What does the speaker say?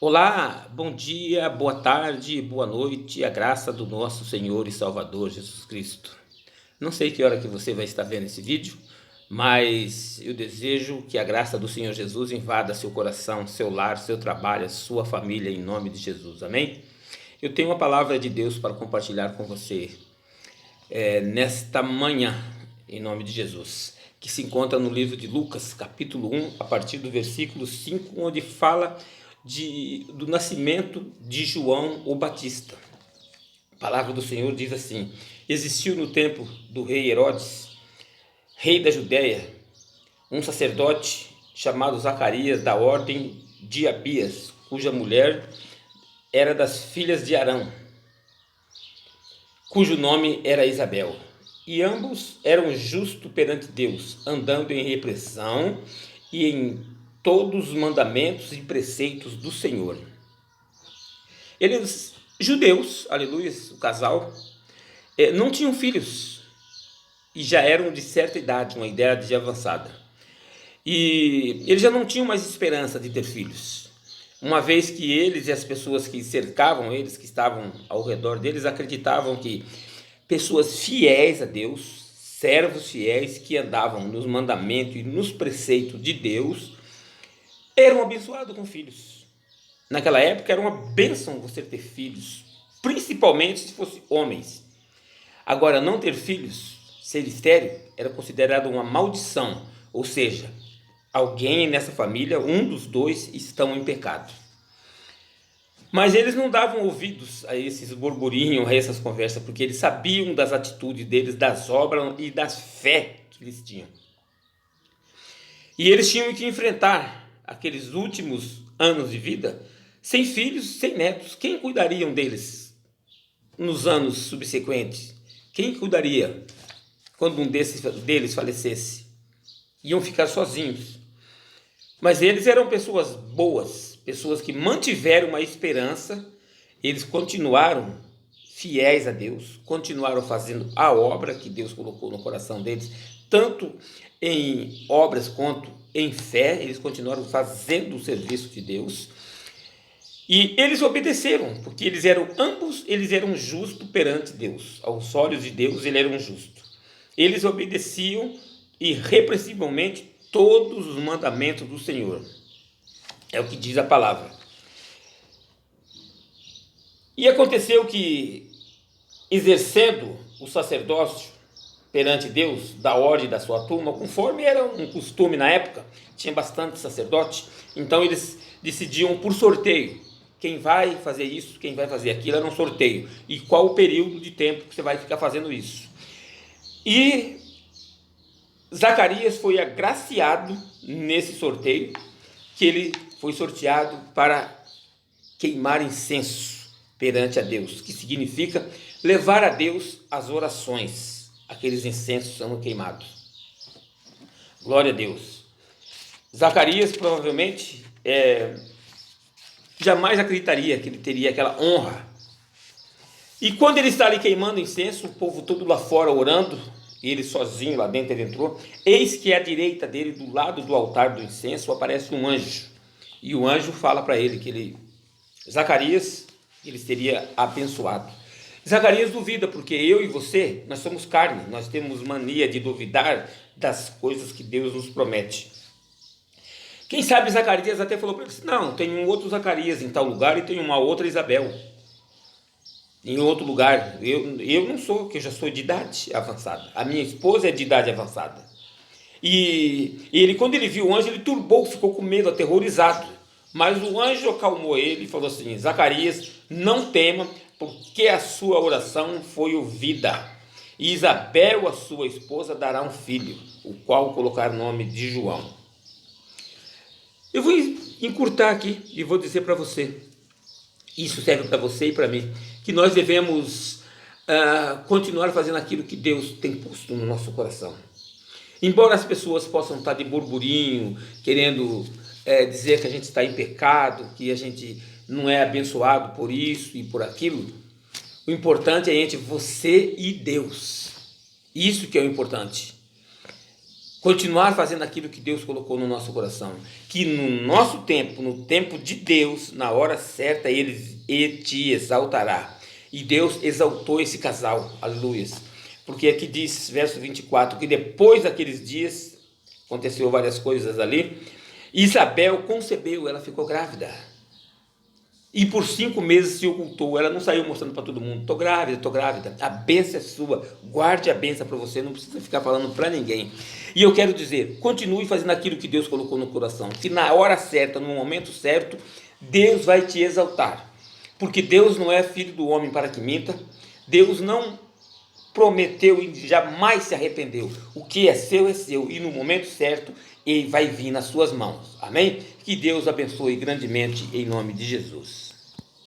Olá, bom dia, boa tarde, boa noite, a graça do nosso Senhor e Salvador Jesus Cristo. Não sei que hora que você vai estar vendo esse vídeo, mas eu desejo que a graça do Senhor Jesus invada seu coração, seu lar, seu trabalho, sua família, em nome de Jesus, amém? Eu tenho uma palavra de Deus para compartilhar com você nesta manhã, em nome de Jesus, que se encontra no livro de Lucas, capítulo 1, a partir do versículo 5, onde fala do nascimento de João o Batista. A palavra do Senhor diz assim: existiu no tempo do rei Herodes, rei da Judéia, um sacerdote chamado Zacarias, da ordem de Abias, cuja mulher era das filhas de Arão, cujo nome era Isabel. E ambos eram justos perante Deus, andando em repreensão e em todos os mandamentos e preceitos do Senhor. Eles, judeus, aleluia, o casal, não tinham filhos e já eram de certa idade, uma idade avançada. E eles já não tinham mais esperança de ter filhos, uma vez que eles e as pessoas que cercavam eles, que estavam ao redor deles, acreditavam que pessoas fiéis a Deus, servos fiéis que andavam nos mandamentos e nos preceitos de Deus, eram abençoados com filhos. Naquela época era uma bênção você ter filhos, principalmente se fossem homens. Agora, não ter filhos, ser estéril, era considerado uma maldição, ou seja, alguém nessa família, um dos dois, estão em pecado. Mas eles não davam ouvidos a esses burburinhos, a essas conversas, porque eles sabiam das atitudes deles, das obras e das fé que eles tinham. E eles tinham que enfrentar aqueles últimos anos de vida sem filhos, sem netos. Quem cuidariam deles nos anos subsequentes? Quem cuidaria quando um deles falecesse? Iam ficar sozinhos. Mas eles eram pessoas boas, pessoas que mantiveram uma esperança. Eles continuaram fiéis a Deus, continuaram fazendo a obra que Deus colocou no coração deles, tanto em obras quanto em fé. Eles continuaram fazendo o serviço de Deus e eles obedeceram, porque ambos eram justos perante Deus. Aos olhos de Deus, eles eram justos. Eles obedeciam irrepreensivelmente todos os mandamentos do Senhor. É o que diz a palavra. E aconteceu que, exercendo o sacerdócio perante Deus, da ordem da sua turma, conforme era um costume na época, tinha bastante sacerdote, então eles decidiam por sorteio, quem vai fazer isso, quem vai fazer aquilo, era um sorteio, e qual o período de tempo que você vai ficar fazendo isso. E Zacarias foi agraciado nesse sorteio, que ele foi sorteado para queimar incenso perante a Deus, que significa levar a Deus as orações. Aqueles incensos são queimados. Glória a Deus. Zacarias provavelmente jamais acreditaria que ele teria aquela honra. E quando ele está ali queimando incenso, o povo todo lá fora orando, ele sozinho lá dentro, ele entrou, eis que à direita dele, do lado do altar do incenso, aparece um anjo. E o anjo fala para ele que Zacarias, ele seria abençoado. Zacarias duvida, porque eu e você, nós somos carne, nós temos mania de duvidar das coisas que Deus nos promete. Quem sabe Zacarias até falou para ele: não, tem um outro Zacarias em tal lugar e tem uma outra Isabel em outro lugar. Eu não sou, que eu já sou de idade avançada. A minha esposa é de idade avançada. E ele, quando ele viu o anjo, ele turbou, ficou com medo, aterrorizado. Mas o anjo acalmou ele e falou assim: Zacarias, não tema, porque a sua oração foi ouvida. E Isabel, a sua esposa, dará um filho, o qual colocar o nome de João. Eu vou encurtar aqui e vou dizer para você, isso serve para você e para mim, que nós devemos continuar fazendo aquilo que Deus tem posto no nosso coração. Embora as pessoas possam estar de burburinho, querendo dizer que a gente está em pecado, que a gente não é abençoado por isso e por aquilo, o importante é entre você e Deus. Isso que é o importante. continuar fazendo aquilo que Deus colocou no nosso coração, que no nosso tempo, no tempo de Deus, na hora certa, Ele te exaltará. E Deus exaltou esse casal, aleluia. Porque aqui diz, verso 24, que depois daqueles dias, aconteceu várias coisas ali, Isabel concebeu, ela ficou grávida. E por 5 meses se ocultou, ela não saiu mostrando para todo mundo, estou grávida, a bênção é sua, guarde a bênção para você, não precisa ficar falando para ninguém. E eu quero dizer, continue fazendo aquilo que Deus colocou no coração, que na hora certa, no momento certo, Deus vai te exaltar, porque Deus não é filho do homem para que minta, Deus não prometeu e jamais se arrependeu, o que é seu, e no momento certo, ele vai vir nas suas mãos, amém? Que Deus abençoe grandemente em nome de Jesus.